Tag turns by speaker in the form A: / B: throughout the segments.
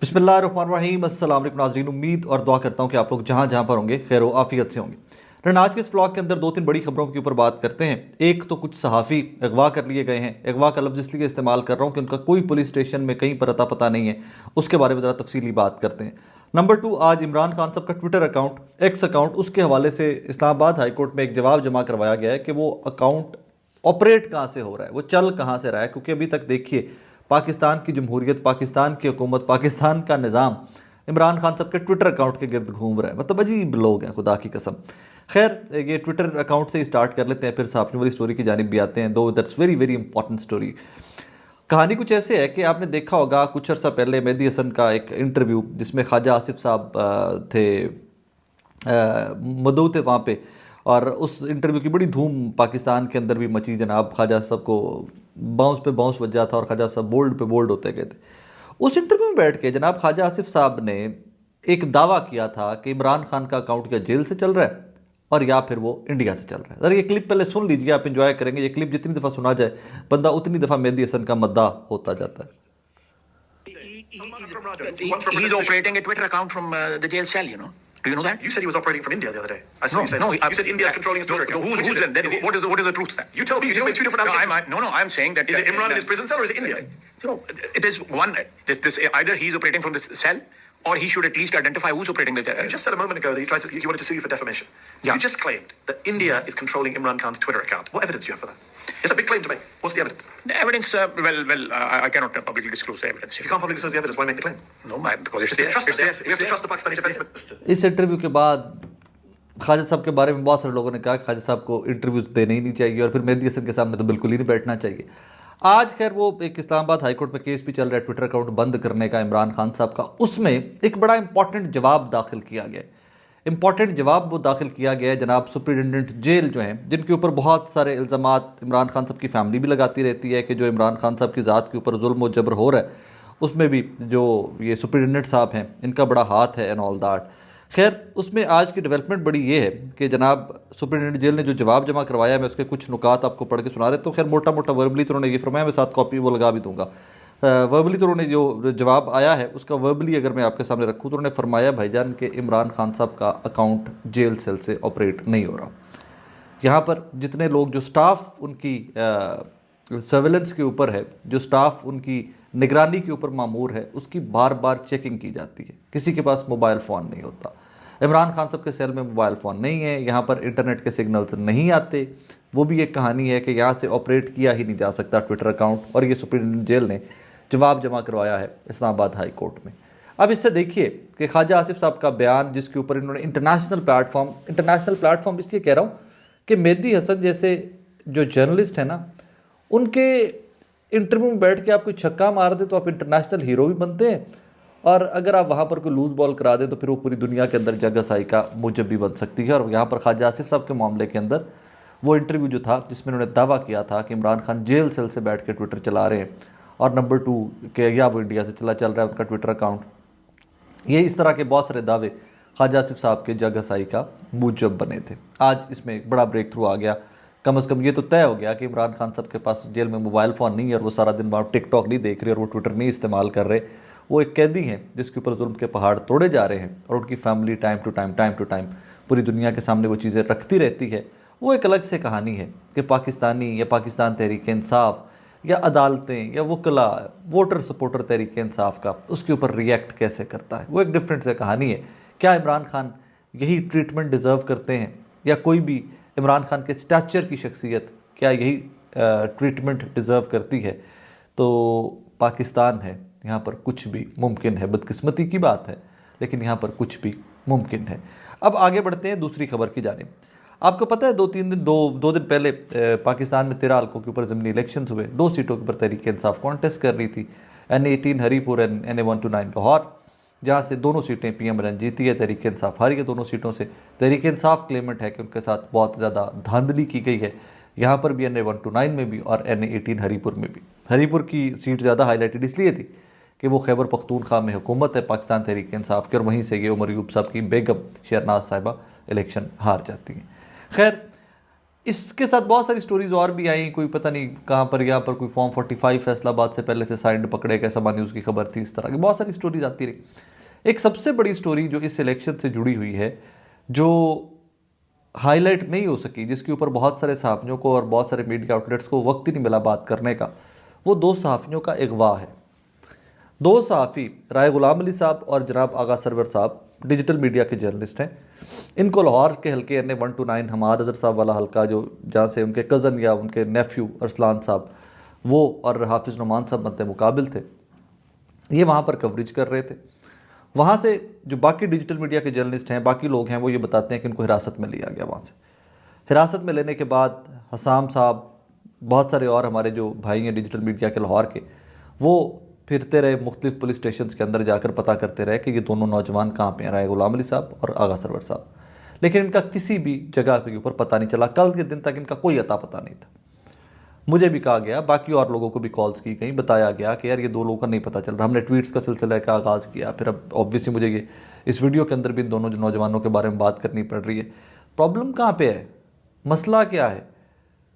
A: बिस्मिल्लाहिर्रहमानिर्रहीम। अस्सलाम वालेकुम नाज़रीन, उम्मीद और दुआ करता हूँ कि आप लोग जहाँ जहाँ पर होंगे खैर व आफियत से होंगे। रन आज के इस ब्लॉग के अंदर दो तीन बड़ी खबरों के ऊपर बात करते हैं। एक तो कुछ सहाफ़ी अगवा कर लिए गए हैं। अगवा का लफ्ज़ इसलिए इस्तेमाल कर रहा हूँ कि उनका कोई पुलिस स्टेशन में कहीं पर अता पता नहीं है, उसके बारे में ज़रा तफसीली बात करते हैं। नंबर 2, आज इमरान खान साहब का ट्विटर अकाउंट एक्स अकाउंट उसके हवाले से इस्लामाबाद हाई कोर्ट में एक जवाब जमा करवाया गया है कि वो अकाउंट ऑपरेट कहाँ से हो रहा है, वो चल कहाँ से रहा है। क्योंकि अभी तक देखिए पाकिस्तान की जमहूरियत, पाकिस्तान की हुकूमत, पाकिस्तान का निज़ाम इमरान खान साहब के ट्विटर अकाउंट के गिर्द घूम रहा है। मतलब अजीब लोग हैं, खुदा की कसम। खैर, ये ट्विटर अकाउंट से ही स्टार्ट कर लेते हैं, फिर साफियों वाली स्टोरी की जानिब भी आते हैं। दो that's very very important story. कहानी कुछ ऐसे है कि आपने देखा होगा कुछ अर्सा पहले मेहदी हसन का एक इंटरव्यू जिसमें ख्वाजा आसिफ साहब थे, मौजूद थे वहाँ पे, और उस इंटरव्यू की बड़ी धूम पाकिस्तान के अंदर भी मची। जनाब ख्वाजा साहब को बाउंस पे बाउंस बज जाता और ख्वाजा साहब बोल्ड पे बोल्ड होते गए थे। उस इंटरव्यू में बैठ के जनाब ख्वाजा आसिफ साहब ने एक दावा किया था कि इमरान खान का अकाउंट क्या जेल से चल रहा है और या फिर वो इंडिया से चल रहा है। ज़रा ये क्लिप पहले सुन लीजिए, आप इंजॉय करेंगे। ये क्लिप जितनी दफ़ा सुना जाए बंदा उतनी दफ़ा मेहदी हसन का मद्दा होता जाता है।
B: He's operating a Twitter account from the jail cell, you know. Do you know that?
C: You said he was operating from India the other day. I saw
B: No,
C: you said.
B: no.
C: You said India is controlling his Twitter account.
B: Who's then? Then what is the truth then?
C: You tell me. You just made two different allegations.
B: No, I'm saying that.
C: Is it Imran in his prison cell or is it India?
B: You know, it is one. This either he's operating from this cell, or he should at least identify who's operating the.
C: You just said a moment ago that you wanted to sue you for defamation.
B: Yeah.
C: You just claimed that India is controlling Imran Khan's Twitter account. What evidence do you have for that? It's a big claim to make. What's the evidence?
B: The evidence, I cannot publicly disclose the evidence.
C: If you can't publicly disclose the evidence, why make the claim?
B: No, because it's
C: It's trust.
B: there.
C: We have to trust the Pakistani defense minister.
A: इस interview के बाद ख्वाजा साहब के बारे में बहुत सारे लोगों ने कहा कि ख्वाजा साहब को इंटरव्यूज देने ही नहीं चाहिए और फिर मेहदी हसन के सामने तो बिल्कुल ही नहीं बैठना चाहिए। आज खैर वो एक इस्लामाबाद हाई कोर्ट में केस भी चल रहा है ट्विटर अकाउंट बंद करने का इमरान खान साहब का। उसमें एक बड़ा इंपॉर्टेंट जवाब दाखिल किया गया है। इंपॉर्टेंट जवाब वो दाखिल किया गया है जनाब सुप्रिटेंडेंट जेल जो हैं, जिनके ऊपर बहुत सारे इल्ज़ामात इमरान खान साहब की फैमिली भी लगाती रहती है कि जो इमरान खान साहब की ज़ात के ऊपर जुल्म व जबर हो रहा है, उसमें भी जो ये सुप्रिटेंडेंट साहब हैं इनका बड़ा हाथ है एंड ऑल दैट। खैर, उसमें आज की डेवलपमेंट बड़ी ये है कि जनाब सुप्रिटेंडेंट जेल ने जो जवाब जमा करवाया है, मैं उसके कुछ नुकात आपको पढ़ के सुना रहे। तो खैर मोटा मोटा वर्बली तो उन्होंने ये फरमाया, मैं साथ कॉपी वो लगा भी दूंगा। वर्बली तो उन्होंने जो जवाब आया है उसका वर्बली अगर मैं आपके सामने रखूँ तो उन्होंने फरमाया भाईजान के इमरान खान साहब का अकाउंट जेल सेल से ऑपरेट नहीं हो रहा। यहाँ पर जितने लोग, जो स्टाफ उनकी सर्वेलेंस के ऊपर है, जो स्टाफ उनकी निगरानी के ऊपर मामूर है, उसकी बार बार चेकिंग की जाती है। किसी के पास मोबाइल फ़ोन नहीं होता। इमरान खान साहब के सेल में मोबाइल फ़ोन नहीं है, यहाँ पर इंटरनेट के सिग्नल्स नहीं आते। वो भी एक कहानी है कि यहाँ से ऑपरेट किया ही नहीं जा सकता ट्विटर अकाउंट, और ये सुप्रीम जेल ने जवाब जमा करवाया है इस्लामाबाद हाई कोर्ट में। अब इससे देखिए कि ख्वाजा आसिफ साहब का बयान, जिसके ऊपर इन्होंने इंटरनेशनल प्लेटफॉर्म इसलिए कह रहा हूँ कि मेहदी हसन जैसे जो जर्नलिस्ट है ना, उनके इंटरव्यू में बैठ के आप कोई छक्का मार दे तो आप इंटरनेशनल हीरो भी बनते हैं, और अगर आप वहाँ पर कोई लूज़ बॉल करा दें तो फिर वो पूरी दुनिया के अंदर जगहसाई का मूजब भी बन सकती है। और यहाँ पर ख्वाजा आसिफ साहब के मामले के अंदर वो इंटरव्यू जो था जिसमें उन्होंने दावा किया था कि इमरान खान जेल सेल से बैठ के ट्विटर चला रहे हैं, और नंबर 2 कि या वो इंडिया से चल रहा है उनका ट्विटर अकाउंट, ये इस तरह के बहुत सारे दावे ख्वाजा आसिफ साहब के जगहसाई का मूजब बने थे। आज इसमें एक बड़ा ब्रेक थ्रू आ गया। कम से कम ये तो तय हो गया कि इमरान खान साहब के पास जेल में मोबाइल फ़ोन नहीं है और वो सारा दिन वहाँ टिकटॉक नहीं देख रहे और वो ट्विटर नहीं इस्तेमाल कर रहे। वो एक कैदी हैं जिसके ऊपर जुल्म के पहाड़ तोड़े जा रहे हैं, और उनकी फैमिली टाइम टू टाइम पूरी दुनिया के सामने वो चीज़ें रखती रहती है। वो एक अलग से कहानी है कि पाकिस्तानी या पाकिस्तान तहरीक इंसाफ या अदालतें या वकला, वोटर सपोर्टर तहरीक इंसाफ का उसके ऊपर रिएक्ट कैसे करता है, वो एक डिफरेंट से कहानी है। क्या इमरान खान यही ट्रीटमेंट डिज़र्व करते हैं, या कोई भी इमरान खान के स्टैचर की शख्सियत क्या यही ट्रीटमेंट डिज़र्व करती है? तो पाकिस्तान है, यहाँ पर कुछ भी मुमकिन है। बदकिस्मती की बात है, लेकिन यहाँ पर कुछ भी मुमकिन है। अब आगे बढ़ते हैं दूसरी खबर की जानिब। आपको पता है दो दिन पहले पाकिस्तान में 13 हल्कों के ऊपर ज़मीनी इलेक्शंस हुए। 2 सीटों के ऊपर तहरीक इंसाफ कॉन्टेस्ट कर रही थी, NA18 Haripur and NA129 Lahore, जहाँ से दोनों सीटें PMLN जीती है, तहरीक इंसाफ हारी है दोनों सीटों से। तहरीक इंसाफ क्लेमेंट है कि उनके साथ बहुत ज़्यादा धांधली की गई है, यहाँ पर भी NA129 में भी और NA18 हरीपुर में भी। हरीपुर की सीट ज़्यादा हाईलाइटेड इसलिए थी कि वो खैबर पख्तूनख्वा में हुकूमत है पाकिस्तान तहरीक इंसाफ की, और वहीं से ये उमर अयूब साहब की बेगम शहरनाज साहिबा इलेक्शन हार जाती हैं। खैर, इसके साथ बहुत सारी स्टोरीज और भी आई, कोई पता नहीं कहाँ पर, यहाँ पर कोई फॉर्म 45 फैसलाबाद से पहले से साइंड पकड़े, कैसा मानी उसकी खबर थी, इस तरह की बहुत सारी स्टोरीज आती रही। एक सबसे बड़ी स्टोरी जो इस इलेक्शन से जुड़ी हुई है, जो हाईलाइट नहीं हो सकी, जिसके ऊपर बहुत सारे सहाफ़ियों को और बहुत सारे मीडिया आउटलेट्स को वक्त ही नहीं मिला बात करने का, वो दो सहाफ़ियों का अगवा है। दो सहाफ़ी राय गुलाम अली साहब और जनाब आगा सरवर साहब डिजिटल मीडिया के जर्नलिस्ट हैं। इनको लाहौर के हल्के NA 1 to 9 हमार अजहर साहब वाला हल्का, जो जहाँ से उनके कज़न या उनके नेफ्यू अरसलान साहब वो और हाफिज़ नुमान साहब मद्दे मुकाबिल थे, ये वहाँ पर कवरेज कर रहे थे। वहाँ से जो बाकी डिजिटल मीडिया के जर्नलिस्ट हैं, बाकी लोग हैं, वो ये बताते हैं कि इनको हिरासत में लिया गया। वहाँ से हिरासत में लेने के बाद हसाम साहब, बहुत सारे और हमारे जो भाई हैं डिजिटल मीडिया के लाहौर के, वो फिरते रहे मुख्तलिफ पुलिस स्टेशन के अंदर जाकर पता करते रहे कि ये दोनों नौजवान कहाँ पे हैं, राय गुलाम अली साहब और आगा सरवर साहब। लेकिन इनका किसी भी जगह के ऊपर पता नहीं चला। कल के दिन तक इनका कोई अता पता नहीं था। मुझे भी कहा गया, बाकी और लोगों को भी कॉल्स की गई, बताया गया कि यार ये दो लोगों का नहीं पता चल रहा। हमने ट्वीट्स का सिलसिला का आगाज़ किया, फिर अब ऑब्वियसली मुझे ये इस वीडियो के अंदर भी इन दोनों नौजवानों के बारे में बात करनी पड़ रही है। प्रॉब्लम कहाँ पे है, मसला क्या है?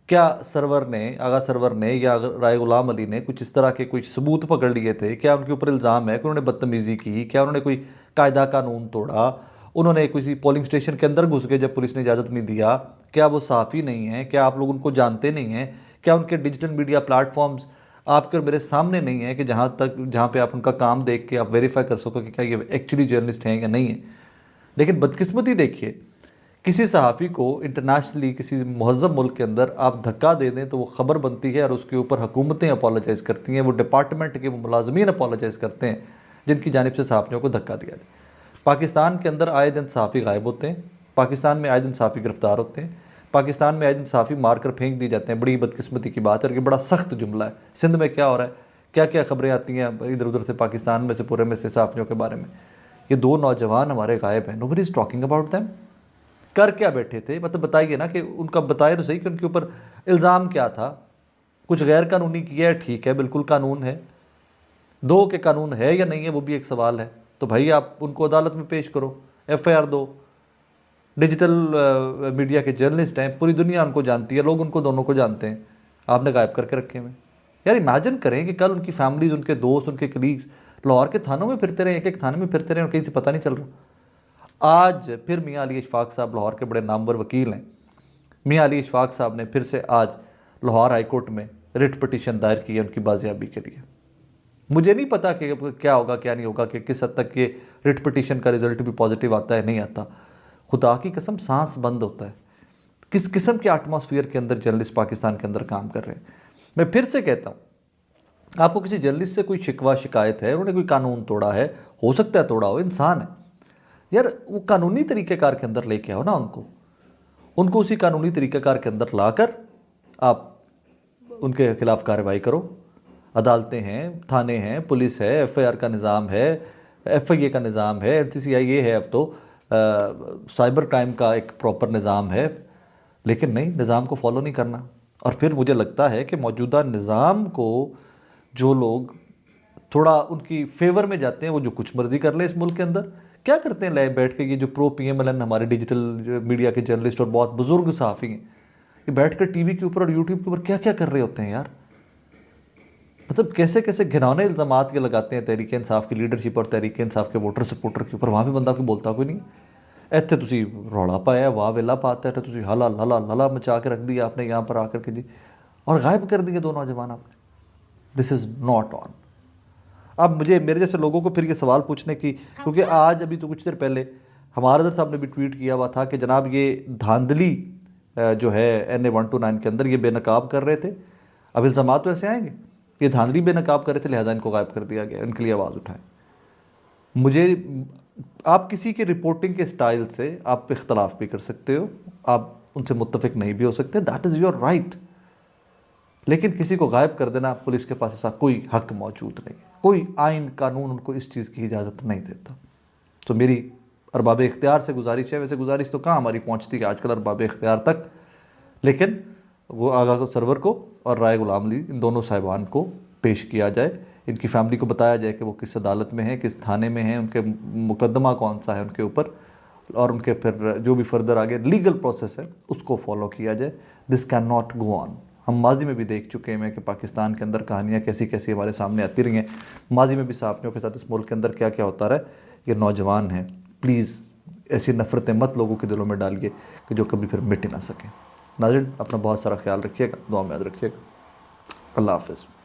A: क्या सरवर ने, आगा सरवर ने या राय गुलाम अली ने कुछ इस तरह के कुछ सबूत पकड़ लिए थे? क्या उनके ऊपर इल्ज़ाम है कि उन्होंने बदतमीज़ी की? क्या उन्होंने कोई कायदा कानून तोड़ा? उन्होंने किसी पोलिंग स्टेशन के अंदर घुस गए जब पुलिस ने इजाज़त नहीं दिया? क्या वो सहाफ़ी नहीं है? क्या आप लोग उनको जानते नहीं हैं? क्या उनके डिजिटल मीडिया प्लेटफॉर्म्स आपके और मेरे सामने नहीं है कि जहाँ पे आप उनका काम देख के आप वेरीफाई कर सको कि क्या ये एक्चुअली जर्नलिस्ट हैं या नहीं है? लेकिन बदकिस्मती देखिए, किसी सहाफ़ी को इंटरनेशनली किसी महज़्ज़ब मुल्क के अंदर आप धक्का दे दें तो वो ख़बर बनती है और उसके ऊपर हुकूमतें अपोलोजाइज़ करती हैं, वो डिपार्टमेंट के वो मुलाजमीन अपोलोजाइज़ करते हैं जिनकी जानिब से सहाफ़ियों को धक्का दिया जाए। पाकिस्तान के अंदर आए दिन सहाफ़ी गायब होते हैं, पाकिस्तान में आए दिन सहाफ़ी गिरफ़्तार होते हैं, पाकिस्तान में आए दिन सहाफ़ी मार कर फेंक दिए जाते हैं। बड़ी बदकिस्मती की बात है और ये बड़ा सख्त जुमला है। सिंध में क्या हो रहा है, क्या क्या खबरें आती हैं इधर उधर से, पाकिस्तान में से, पूरे में से सहाफ़ियों के बारे में। ये दो नौजवान हमारे गायब हैं, nobody is talking about them. कर क्या बैठे थे, मतलब बताइए ना, कि उनका बताए तो सही कि उनके ऊपर इल्ज़ाम क्या था। कुछ गैर कानूनी किया है, ठीक है, बिल्कुल कानून है। दो के कानून है या नहीं है वो भी एक सवाल है। तो भाई आप उनको अदालत में पेश करो, FIR दो। डिजिटल मीडिया के जर्नलिस्ट हैं, पूरी दुनिया उनको जानती है, लोग उनको दोनों को जानते हैं, आपने गायब करके रखे हुए। यार इमेजिन करें कि कल उनकी फैमिलीज, उनके दोस्त, उनके कलीग्स लाहौर के थानों में फिरते रहे, एक एक थाने में फिरते रहे और कहीं से पता नहीं चल रहा। आज फिर मियाँ अली इशफाक साहब लाहौर के बड़े नामवर वकील हैं, मियाँ अली इशफाक साहब ने फिर से आज लाहौर हाई कोर्ट में रिट पिटीशन दायर की है उनकी बाजियाबी के लिए। मुझे नहीं पता कि क्या होगा क्या नहीं होगा, कि किस हद तक ये रिट पिटीशन का रिजल्ट भी पॉजिटिव आता है नहीं आता। खुदा की कसम सांस बंद होता है। किस किस्म के एटमॉस्फेयर के अंदर जर्नलिस्ट पाकिस्तान के अंदर काम कर रहे हैं। मैं फिर से कहता हूँ, आपको किसी जर्नलिस्ट से कोई शिकवा शिकायत है, उन्होंने कोई कानून तोड़ा है, हो सकता है तोड़ा हो, इंसान है यार, वो कानूनी तरीक़ेकार के अंदर लेके आओ ना उनको उसी कानूनी तरीक़ेकार के अंदर लाकर आप उनके खिलाफ कार्रवाई करो। अदालतें हैं, थाने हैं, पुलिस है, FIR का निज़ाम है, FIA का निज़ाम है, NCCIA है, अब तो साइबर क्राइम का एक प्रॉपर निज़ाम है। लेकिन नहीं, निज़ाम को फॉलो नहीं करना। और फिर मुझे लगता है कि मौजूदा निज़ाम को जो लोग थोड़ा उनकी फेवर में जाते हैं, वो जो कुछ मर्जी कर ले इस मुल्क के अंदर। क्या करते हैं लाइव बैठ के ये जो प्रो PMLN हमारे डिजिटल मीडिया के जर्नलिस्ट और बहुत बुजुर्ग सहाफ़ी हैं, ये बैठ कर TV के ऊपर और YouTube के ऊपर क्या क्या कर रहे होते हैं यार। मतलब कैसे कैसे घिनौने इल्ज़ामात ये लगाते हैं तहरीक इंसाफ की लीडरशिप और तहरीक इंसाफ के वोटर सपोर्टर के ऊपर। वहाँ भी बंदा कोई बोलता कोई नहीं। ਇੱਥੇ ਤੁਸੀਂ रौला पाया, वाह वेला पाता है, ਤੁਸੀਂ हला लला लला मचा के रख दिया आपने यहाँ पर आकर के जी, और गायब कर दिए दो नौजवान आपने। This is not on. अब मेरे जैसे लोगों को फिर ये सवाल पूछने की, क्योंकि आज अभी तो कुछ देर पहले हमारे साहब ने भी ट्वीट किया हुआ था कि जनाब ये धांधली जो है NA 1 to 9 के अंदर ये बेनकाब कर रहे थे। अब इल्ज़ाम तो ऐसे आएंगे, ये धांधली बेनकाब कर रहे थे लिहाजा इनको गायब कर दिया गया, इनके लिए आवाज़ उठाएं। मुझे, आप किसी के रिपोर्टिंग के स्टाइल से आप इख्तलाफ भी कर सकते हो, आप उनसे मुत्तफिक नहीं भी हो सकते, दैट इज़ योर राइट। लेकिन किसी को गायब कर देना, पुलिस के पास ऐसा कोई हक मौजूद नहीं, कोई आइन कानून उनको इस चीज़ की इजाज़त नहीं देता। तो मेरी अरबाब इख्तियार से गुजारिश है, वैसे गुजारिश तो कहाँ हमारी पहुँचती है आजकल अरबाब इख्तियार तक, लेकिन वो आगा सरवर को और राय गुलाम अली, इन दोनों साहिबान को पेश किया जाए, इनकी फैमिली को बताया जाए कि वो किस अदालत में हैं, किस थाने में हैं, उनके मुकदमा कौन सा है उनके ऊपर, और उनके फिर जो भी फर्दर आगे लीगल प्रोसेस है उसको फॉलो किया जाए। This can not go on. हम माजी में भी देख चुके हैं कि पाकिस्तान के अंदर कहानियाँ कैसी कैसी हमारे सामने आती रही हैं। माजी में भी साहबियों के साथ इस मुल्क के अंदर क्या क्या होता रहा है। ये नौजवान हैं, प्लीज़ ऐसी नफ़रतें मत लोगों के दिलों में डालिए कि जो कभी फिर मिट ही ना सकें। नाज़रीन, अपना बहुत सारा ख्याल रखिएगा, दुआ में याद रखिएगा। अल्लाह हाफ़िज़।